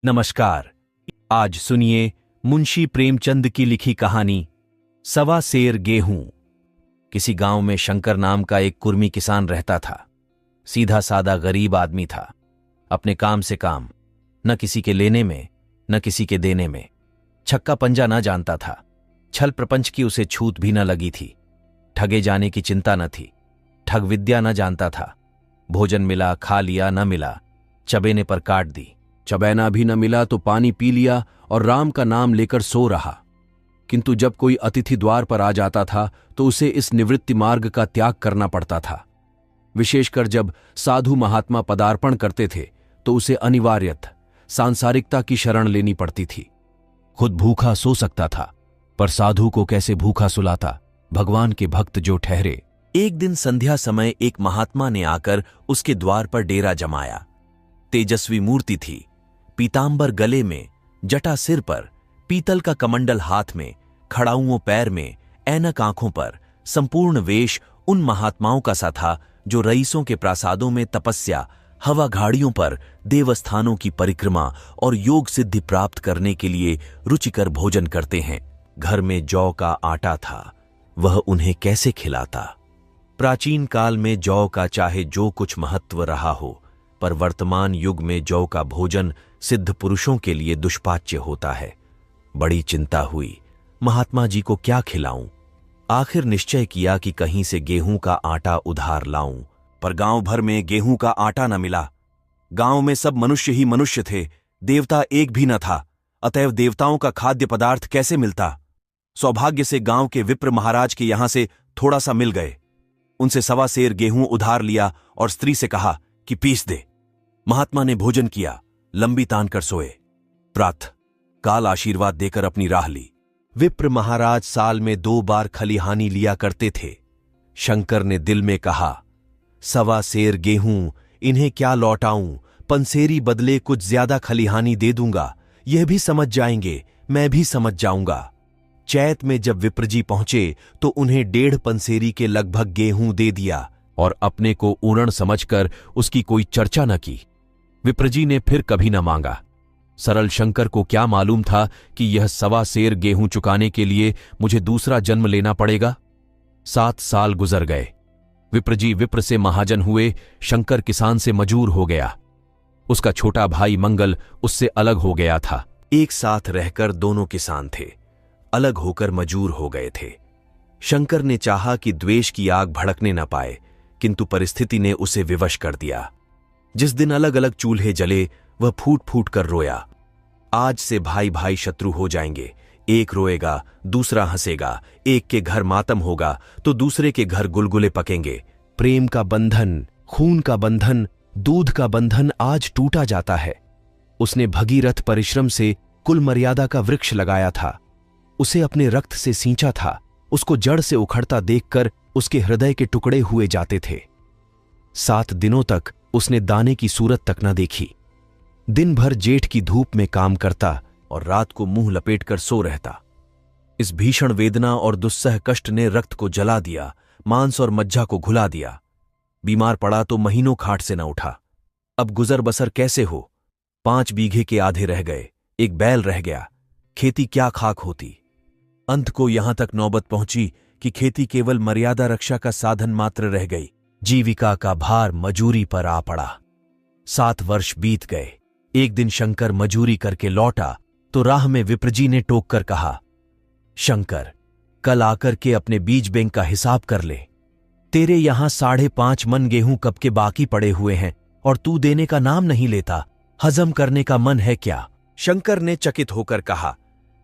नमस्कार। आज सुनिए मुंशी प्रेमचंद की लिखी कहानी सवा सेर गेहूं। किसी गांव में शंकर नाम का एक कुर्मी किसान रहता था। सीधा सादा गरीब आदमी था। अपने काम से काम, न किसी के लेने में न किसी के देने में। छक्का पंजा न जानता था। छल प्रपंच की उसे छूत भी न लगी थी। ठगे जाने की चिंता न थी। ठग विद्या न जानता था। भोजन मिला खा लिया, न मिला चबेने पर काट दी। चबैना भी न मिला तो पानी पी लिया और राम का नाम लेकर सो रहा। किंतु जब कोई अतिथि द्वार पर आ जाता था तो उसे इस निवृत्ति मार्ग का त्याग करना पड़ता था। विशेषकर जब साधु महात्मा पदार्पण करते थे तो उसे अनिवार्यतः सांसारिकता की शरण लेनी पड़ती थी। खुद भूखा सो सकता था, पर साधु को कैसे भूखा सुलाता, भगवान के भक्त जो ठहरे। एक दिन संध्या समय एक महात्मा ने आकर उसके द्वार पर डेरा जमाया। तेजस्वी मूर्ति थी। पीतांबर गले में, जटा सिर पर, पीतल का कमंडल हाथ में, खड़ाऊओं पैर में, ऐनक आंखों पर, संपूर्ण वेश उन महात्माओं का सा था जो रईसों के प्रासादों में तपस्या, हवा घाड़ियों पर देवस्थानों की परिक्रमा और योग सिद्धि प्राप्त करने के लिए रुचिकर भोजन करते हैं। घर में जौ का आटा था, वह उन्हें कैसे खिलाता। प्राचीन काल में जौ का चाहे जो कुछ महत्व रहा हो, पर वर्तमान युग में जौ का भोजन सिद्ध पुरुषों के लिए दुष्पाच्य होता है। बड़ी चिंता हुई, महात्मा जी को क्या खिलाऊं। आखिर निश्चय किया कि कहीं से गेहूं का आटा उधार लाऊं, पर गांव भर में गेहूं का आटा न मिला। गांव में सब मनुष्य ही मनुष्य थे, देवता एक भी न था। अतएव देवताओं का खाद्य पदार्थ कैसे मिलता। सौभाग्य से गांव के विप्र महाराज के यहां से थोड़ा सा मिल गए। उनसे सवा सेर गेहूं उधार लिया और स्त्री से कहा कि पीस दे। महात्मा ने भोजन किया, लंबी तान कर सोए। प्रातः काल आशीर्वाद देकर अपनी राह ली। विप्र महाराज साल में 2 बार खलिहानी लिया करते थे। शंकर ने दिल में कहा, सवा सेर गेहूं इन्हें क्या लौटाऊं, पंसेरी बदले कुछ ज्यादा खलिहानी दे दूंगा, यह भी समझ जाएंगे, मैं भी समझ जाऊंगा। चैत में जब विप्रजी पहुंचे तो उन्हें 1.5 पंसेरी के लगभग गेहूं दे दिया और अपने को ऊरण समझकर उसकी कोई चर्चा न की। विप्रजी ने फिर कभी न मांगा। सरल शंकर को क्या मालूम था कि यह सवा सेर गेहूं चुकाने के लिए मुझे दूसरा जन्म लेना पड़ेगा। 7 साल गुजर गए। विप्रजी विप्र से महाजन हुए, शंकर किसान से मजूर हो गया। उसका छोटा भाई मंगल उससे अलग हो गया था। एक साथ रहकर दोनों किसान थे, अलग होकर मजूर हो गए थे। शंकर ने चाहा कि द्वेष की आग भड़कने न पाए, किंतु परिस्थिति ने उसे विवश कर दिया। जिस दिन अलग अलग चूल्हे जले, वह फूट फूट कर रोया। आज से भाई भाई शत्रु हो जाएंगे। एक रोएगा, दूसरा हंसेगा। एक के घर मातम होगा तो दूसरे के घर गुलगुले पकेंगे। प्रेम का बंधन, खून का बंधन, दूध का बंधन आज टूटा जाता है। उसने भगीरथ परिश्रम से कुल मर्यादा का वृक्ष लगाया था। उसे अपने रक्त से सींचा था। उसको जड़ से उखड़ता देखकर उसके हृदय के टुकड़े हुए जाते थे। 7 दिनों तक उसने दाने की सूरत तक न देखी। दिन भर जेठ की धूप में काम करता और रात को मुंह लपेटकर सो रहता। इस भीषण वेदना और दुस्सह कष्ट ने रक्त को जला दिया, मांस और मज्जा को घुला दिया। बीमार पड़ा तो महीनों खाट से न उठा। अब गुजर बसर कैसे हो। 5 बीघे के आधे रह गए, एक बैल रह गया। खेती क्या खाक होती। अंत को यहां तक नौबत पहुंची कि खेती केवल मर्यादा रक्षा का साधन मात्र रह गई। जीविका का भार मजूरी पर आ पड़ा। 7 वर्ष बीत गए। एक दिन शंकर मजूरी करके लौटा तो राह में विप्रजी ने टोक कर कहा, शंकर, कल आकर के अपने बीज बैंक का हिसाब कर ले। तेरे यहां 5.5 मन गेहूं कब के बाकी पड़े हुए हैं और तू देने का नाम नहीं लेता। हजम करने का मन है क्या। शंकर ने चकित होकर कहा,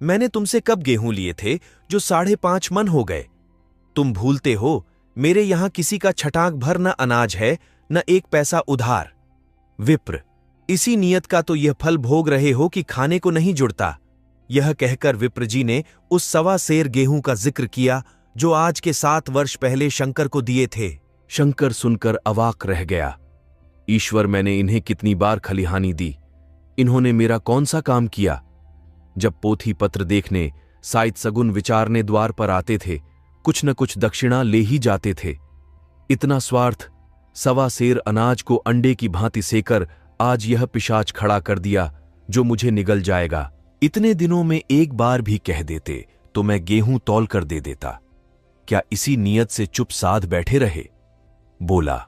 मैंने तुमसे कब गेहूं लिए थे जो 5.5 मन हो गए। तुम भूलते हो, मेरे यहां किसी का छटाक भर न अनाज है, न 1 पैसा उधार। विप्र, इसी नियत का तो यह फल भोग रहे हो कि खाने को नहीं जुड़ता। यह कहकर विप्रजी ने उस सवा सेर गेहूं का जिक्र किया जो आज के 7 वर्ष पहले शंकर को दिए थे। शंकर सुनकर अवाक रह गया। ईश्वर, मैंने इन्हें कितनी बार खलिहानी दी, इन्होंने मेरा कौन सा काम किया। जब पोथी पत्र देखने, साइत सगुन विचारने द्वार पर आते थे, कुछ न कुछ दक्षिणा ले ही जाते थे। इतना स्वार्थ, सवा सेर अनाज को अंडे की भांति सेकर आज यह पिशाच खड़ा कर दिया जो मुझे निगल जाएगा। इतने दिनों में एक बार भी कह देते तो मैं गेहूं तौल कर दे देता। क्या इसी नीयत से चुप साध बैठे रहे? बोला,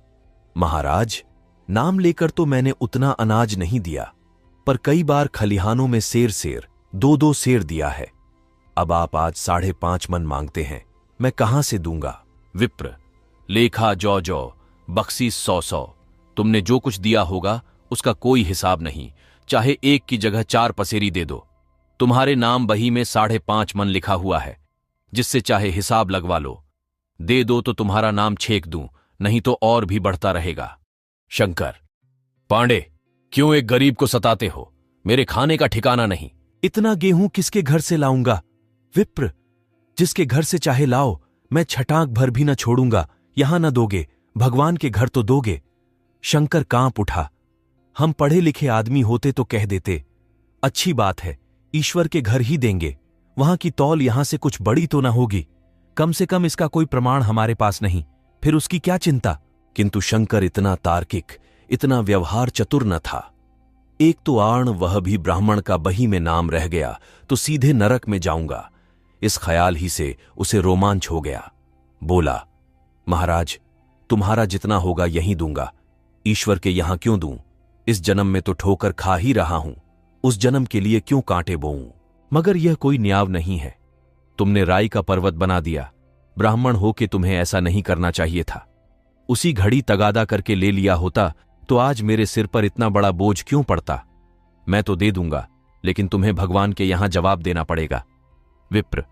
महाराज, नाम लेकर तो मैंने उतना अनाज नहीं दिया, पर कई बार खलिहानों में सेर सेर 2-2 सेर दिया है। अब आप आज 5.5 मन मांगते हैं, मैं कहां से दूंगा? विप्र, लेखा जौ जौ, बख्शीश 100-100। तुमने जो कुछ दिया होगा उसका कोई हिसाब नहीं, चाहे 1 की जगह 4 पसेरी दे दो। तुम्हारे नाम बही में 5.5 मन लिखा हुआ है, जिससे चाहे हिसाब लगवा लो। दे दो तो तुम्हारा नाम छेक दूं, नहीं तो और भी बढ़ता रहेगा। शंकर, पांडे, क्यों एक गरीब को सताते हो? मेरे खाने का ठिकाना नहीं। इतना गेहूं किसके घर से लाऊंगा? विप्र, जिसके घर से चाहे लाओ, मैं छटाक भर भी न छोड़ूंगा। यहां न दोगे, भगवान के घर तो दोगे। शंकर कांप उठा। हम पढ़े लिखे आदमी होते तो कह देते, अच्छी बात है, ईश्वर के घर ही देंगे, वहां की तौल यहां से कुछ बड़ी तो ना होगी। कम से कम इसका कोई प्रमाण हमारे पास नहीं, फिर उसकी क्या चिंता? किंतु शंकर इतना तार्किक, इतना व्यवहार चतुर न था। एक तो आण वह भी ब्राह्मण का बही में नाम रह गया तो सीधे नरक में जाऊंगा, इस ख्याल ही से उसे रोमांच हो गया। बोला, महाराज, तुम्हारा जितना होगा यहीं दूंगा। ईश्वर के यहां क्यों दूं? इस जन्म में तो ठोकर खा ही रहा हूं, उस जन्म के लिए क्यों कांटे बोऊं? मगर यह कोई न्याय नहीं है। तुमने राई का पर्वत बना दिया। ब्राह्मण हो के तुम्हें ऐसा नहीं करना चाहिए था। उसी घड़ी तगादा करके ले लिया होता तो आज मेरे सिर पर इतना बड़ा बोझ क्यों पड़ता? मैं तो दे दूंगा, लेकिन तुम्हें भगवान के यहां जवाब देना पड़ेगा। विप्र,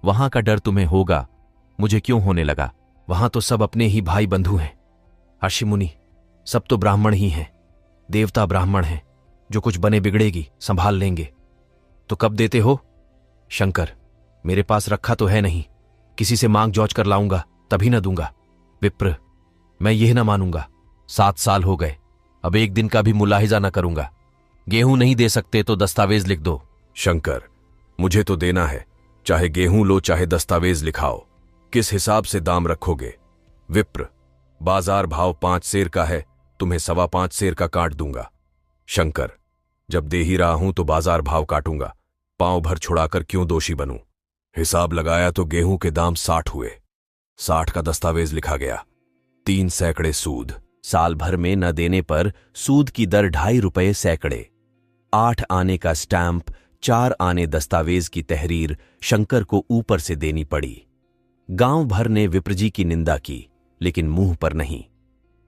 वहां का डर तुम्हें होगा, मुझे क्यों होने लगा? वहां तो सब अपने ही भाई बंधु हैं। ऋषि मुनि सब तो ब्राह्मण ही हैं, देवता ब्राह्मण हैं। जो कुछ बने बिगड़ेगी संभाल लेंगे। तो कब देते हो? शंकर, मेरे पास रखा तो है नहीं, किसी से मांग जौच कर लाऊंगा तभी न दूंगा। विप्र, मैं यह न मानूंगा। 7 साल हो गए, अब एक दिन का भी मुलाहिजा न करूंगा। गेहूं नहीं दे सकते तो दस्तावेज लिख दो। शंकर, मुझे तो देना है, चाहे गेहूं लो चाहे दस्तावेज लिखाओ। किस हिसाब से दाम रखोगे? विप्र, बाजार भाव 5 सेर का है, तुम्हें 5.25 सेर का काट दूंगा। शंकर, जब दे ही रहा हूं तो बाजार भाव काटूंगा, पांव भर छुड़ाकर क्यों दोषी बनूं? हिसाब लगाया तो गेहूं के दाम 60 हुए। 60 का दस्तावेज लिखा गया। 3 सैकड़े सूद। साल भर में न देने पर सूद की दर 2.5 रुपये सैकड़े। 8 आने का स्टैंप, 4 आने दस्तावेज की तहरीर शंकर को ऊपर से देनी पड़ी। गांव भर ने विप्रजी की निंदा की, लेकिन मुंह पर नहीं।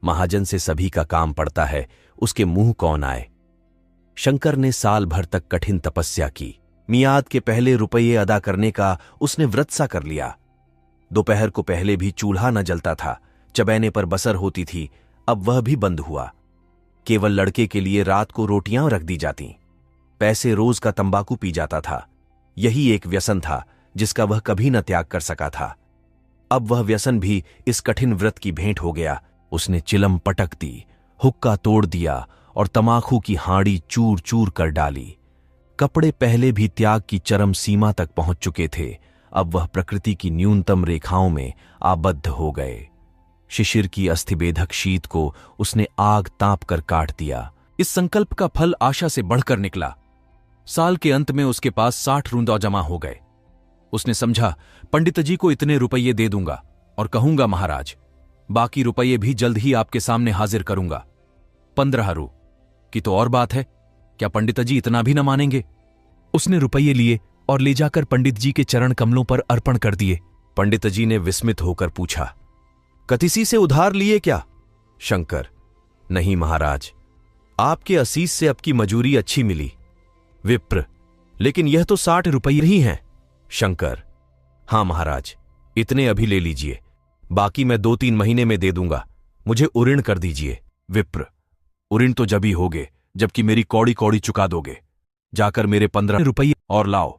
महाजन से सभी का काम पड़ता है, उसके मुंह कौन आए? शंकर ने साल भर तक कठिन तपस्या की। मियाद के पहले रुपये अदा करने का उसने व्रत सा कर लिया। दोपहर को पहले भी चूल्हा न जलता था, चबैने पर बसर होती थी, अब वह भी बंद हुआ। केवल लड़के के लिए रात को रोटियां रख दी जाती। पैसे रोज का तंबाकू पी जाता था। यही एक व्यसन था जिसका वह कभी न त्याग कर सका था। अब वह व्यसन भी इस कठिन व्रत की भेंट हो गया। उसने चिलम पटक दी, हुक्का तोड़ दिया और तमाखू की हांडी चूर चूर कर डाली। कपड़े पहले भी त्याग की चरम सीमा तक पहुंच चुके थे, अब वह प्रकृति की न्यूनतम रेखाओं में आबद्ध हो गए। शिशिर की अस्थिबेधक शीत को उसने आग ताप कर काट दिया। इस संकल्प का फल आशा से बढ़कर निकला। साल के अंत में उसके पास 60 रूंदा जमा हो गए। उसने समझा, पंडित जी को इतने रुपये दे दूंगा और कहूंगा, महाराज, बाकी रुपये भी जल्द ही आपके सामने हाजिर करूंगा। 15 रू की तो और बात है, क्या पंडित जी इतना भी न मानेंगे? उसने रुपये लिए और ले जाकर पंडित जी के चरण कमलों पर अर्पण कर दिए। पंडित जी ने विस्मित होकर पूछा, कतिसी से उधार लिए क्या? शंकर, नहीं महाराज, आपके असीस से आपकी मजूरी अच्छी मिली। विप्र, लेकिन यह तो 60 रुपये ही हैं। शंकर, हां महाराज, इतने अभी ले लीजिए, बाकी मैं 2-3 महीने में दे दूंगा, मुझे उऋण कर दीजिए। विप्र, उऋण तो जब ही होगे जबकि मेरी कौड़ी कौड़ी चुका दोगे। जाकर मेरे 15 रुपये और लाओ।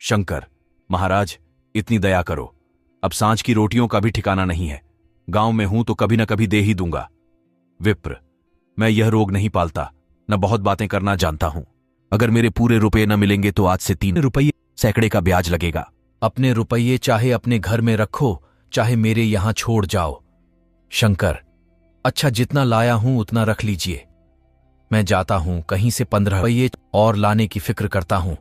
शंकर, महाराज, इतनी दया करो, अब सांझ की रोटियों का भी ठिकाना नहीं है। गांव में हूं तो कभी न कभी दे ही दूंगा। विप्र, मैं यह रोग नहीं पालता, न बहुत बातें करना जानता हूं। अगर मेरे पूरे रुपये न मिलेंगे तो आज से 3 रुपये सैकड़े का ब्याज लगेगा। अपने रुपये चाहे अपने घर में रखो, चाहे मेरे यहां छोड़ जाओ। शंकर, अच्छा, जितना लाया हूं उतना रख लीजिए। मैं जाता हूं, कहीं से 15 रुपये और लाने की फिक्र करता हूं।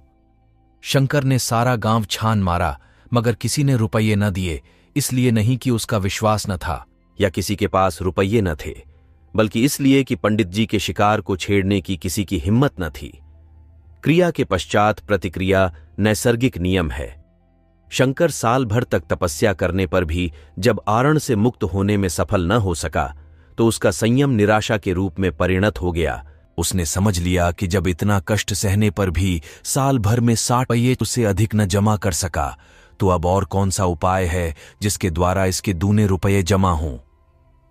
शंकर ने सारा गांव छान मारा, मगर किसी ने रुपये न दिए। इसलिए नहीं कि उसका विश्वास न था या किसी के पास रुपये न थे, बल्कि इसलिए कि पंडित जी के शिकार को छेड़ने की किसी की हिम्मत न थी। क्रिया के पश्चात प्रतिक्रिया नैसर्गिक नियम है। शंकर साल भर तक तपस्या करने पर भी जब आरण से मुक्त होने में सफल न हो सका, तो उसका संयम निराशा के रूप में परिणत हो गया। उसने समझ लिया कि जब इतना कष्ट सहने पर भी साल भर में 60 रुपये उससे अधिक न जमा कर सका, तो अब और कौन सा उपाय है जिसके द्वारा इसके दूने रुपये जमा हों।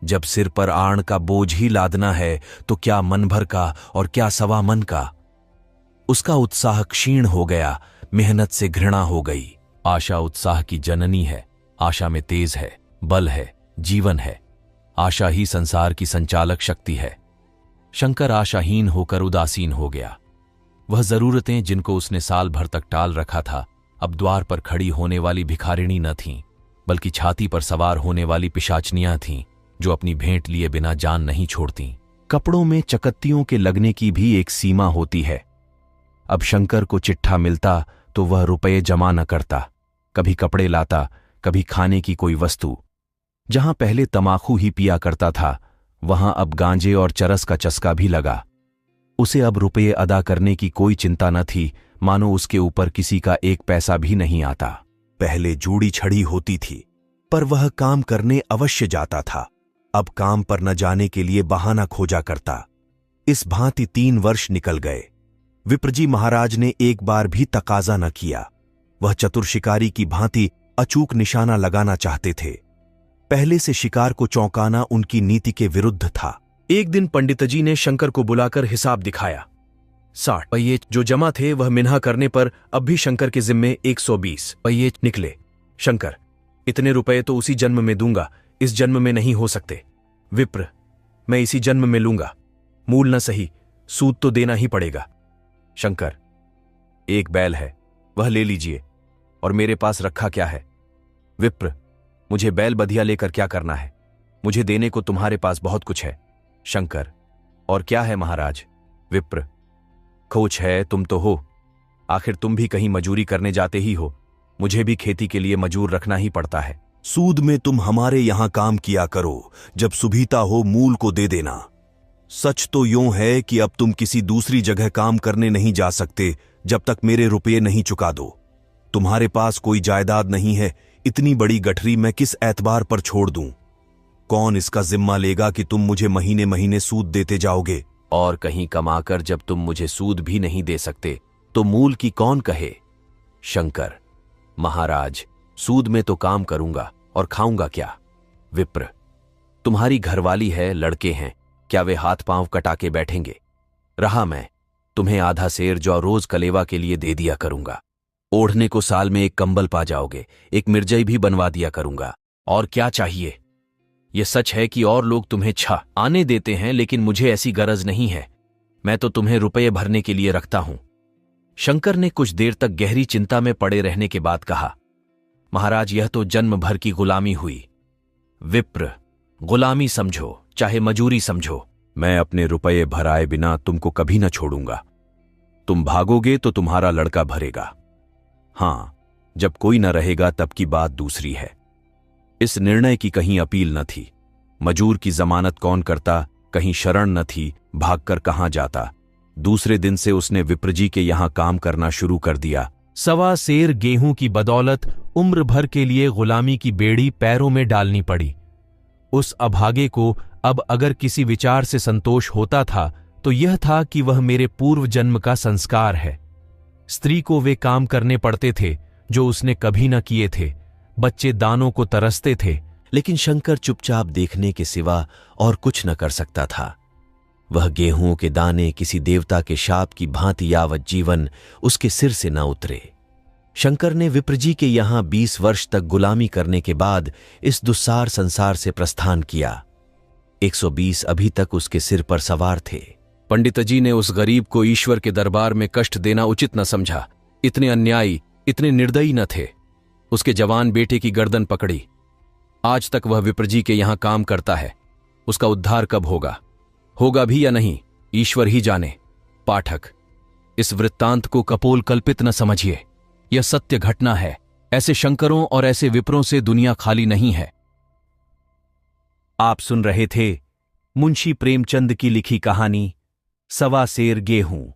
जब सिर पर आण का बोझ ही लादना है, तो क्या मन भर का और क्या सवा मन का। उसका उत्साह क्षीण हो गया, मेहनत से घृणा हो गई। आशा उत्साह की जननी है। आशा में तेज है, बल है, जीवन है। आशा ही संसार की संचालक शक्ति है। शंकर आशाहीन होकर उदासीन हो गया। वह जरूरतें जिनको उसने साल भर तक टाल रखा था, अब द्वार पर खड़ी होने वाली भिखारिणी न थीं, बल्कि छाती पर सवार होने वाली पिशाचनियां थीं, जो अपनी भेंट लिए बिना जान नहीं छोड़तीं। कपड़ों में चकत्तियों के लगने की भी एक सीमा होती है। अब शंकर को चिट्ठा मिलता तो वह रुपये जमा न करता। कभी कपड़े लाता, कभी खाने की कोई वस्तु। जहां पहले तमाकू ही पिया करता था, वहां अब गांजे और चरस का चस्का भी लगा। उसे अब रुपये अदा करने की कोई चिंता न थी, मानो उसके ऊपर किसी का एक पैसा भी नहीं आता। पहले जूड़ी छड़ी होती थी, पर वह काम करने अवश्य जाता था। अब काम पर न जाने के लिए बहाना खोजा करता। इस भांति 3 वर्ष निकल गए। विप्रजी महाराज ने एक बार भी तकाजा न किया। वह चतुर शिकारी की भांति अचूक निशाना लगाना चाहते थे। पहले से शिकार को चौंकाना उनकी नीति के विरुद्ध था। एक दिन पंडित जी ने शंकर को बुलाकर हिसाब दिखाया। 60 रुपये जो जमा थे, वह मिन्हा करने पर अब भी शंकर के जिम्मे 120 रुपये निकले। शंकर, इतने रुपए तो उसी जन्म में दूंगा, इस जन्म में नहीं हो सकते। विप्र, मैं इसी जन्म में लूंगा। मूल न सही, सूद तो देना ही पड़ेगा। शंकर, एक बैल है, वह ले लीजिए, और मेरे पास रखा क्या है। विप्र, मुझे बैल बधिया लेकर क्या करना है? मुझे देने को तुम्हारे पास बहुत कुछ है। शंकर, और क्या है महाराज? विप्र, खोच है, तुम तो हो। आखिर तुम भी कहीं मजूरी करने जाते ही हो। मुझे भी खेती के लिए मजूर रखना ही पड़ता है। सूद में तुम हमारे यहां काम किया करो, जब सुभीता हो मूल को दे देना। सच तो यूं है कि अब तुम किसी दूसरी जगह काम करने नहीं जा सकते जब तक मेरे रुपये नहीं चुका दो। तुम्हारे पास कोई जायदाद नहीं है, इतनी बड़ी गठरी मैं किस एतबार पर छोड़ दूं? कौन इसका जिम्मा लेगा कि तुम मुझे महीने महीने सूद देते जाओगे? और कहीं कमाकर जब तुम मुझे सूद भी नहीं दे सकते, तो मूल की कौन कहे? शंकर, महाराज, सूद में तो काम करूंगा और खाऊंगा क्या? विप्र, तुम्हारी घरवाली है, लड़के हैं, क्या वे हाथ पांव कटा के बैठेंगे? रहा मैं, तुम्हें आधा सेर जौ रोज कलेवा के लिए दे दिया करूंगा। ओढ़ने को साल में एक कंबल पा जाओगे, एक मिर्जई भी बनवा दिया करूंगा। और क्या चाहिए? यह सच है कि और लोग तुम्हें छा आने देते हैं, लेकिन मुझे ऐसी गरज नहीं है। मैं तो तुम्हें रुपये भरने के लिए रखता हूं। शंकर ने कुछ देर तक गहरी चिंता में पड़े रहने के बाद कहा, महाराज, यह तो जन्म भर की गुलामी हुई। विप्र, गुलामी समझो चाहे मजूरी समझो, मैं अपने रुपये भराए बिना तुमको कभी न छोड़ूंगा। तुम भागोगे तो तुम्हारा लड़का भरेगा। हां, जब कोई न रहेगा तब की बात दूसरी है। इस निर्णय की कहीं अपील न थी। मजूर की जमानत कौन करता, कहीं शरण न थी, भागकर कहां जाता। दूसरे दिन से उसने विप्रजी के यहां काम करना शुरू कर दिया। सवा सेर गेहूं की बदौलत उम्र भर के लिए गुलामी की बेड़ी पैरों में डालनी पड़ी। उस अभागे को अब अगर किसी विचार से संतोष होता था, तो यह था कि वह मेरे पूर्व जन्म का संस्कार है। स्त्री को वे काम करने पड़ते थे जो उसने कभी न किए थे। बच्चे दानों को तरसते थे, लेकिन शंकर चुपचाप देखने के सिवा और कुछ न कर सकता था। वह गेहूं के दाने किसी देवता के शाप की भांति यावत जीवन उसके सिर से न उतरे। शंकर ने विप्रजी के यहां 20 वर्ष तक गुलामी करने के बाद इस दुस्सार संसार से प्रस्थान किया। 120 अभी तक उसके सिर पर सवार थे। पंडित जी ने उस गरीब को ईश्वर के दरबार में कष्ट देना उचित न समझा। इतने अन्यायी, इतने निर्दयी न थे। उसके जवान बेटे की गर्दन पकड़ी। आज तक वह विप्रजी के यहां काम करता है। उसका उद्धार कब होगा? होगा भी या नहीं, ईश्वर ही जाने। पाठक, इस वृत्तांत को कपोल कल्पित न समझिए, यह सत्य घटना है। ऐसे शंकरों और ऐसे विप्रों से दुनिया खाली नहीं है। आप सुन रहे थे मुंशी प्रेमचंद की लिखी कहानी सवा सेर गेहूं।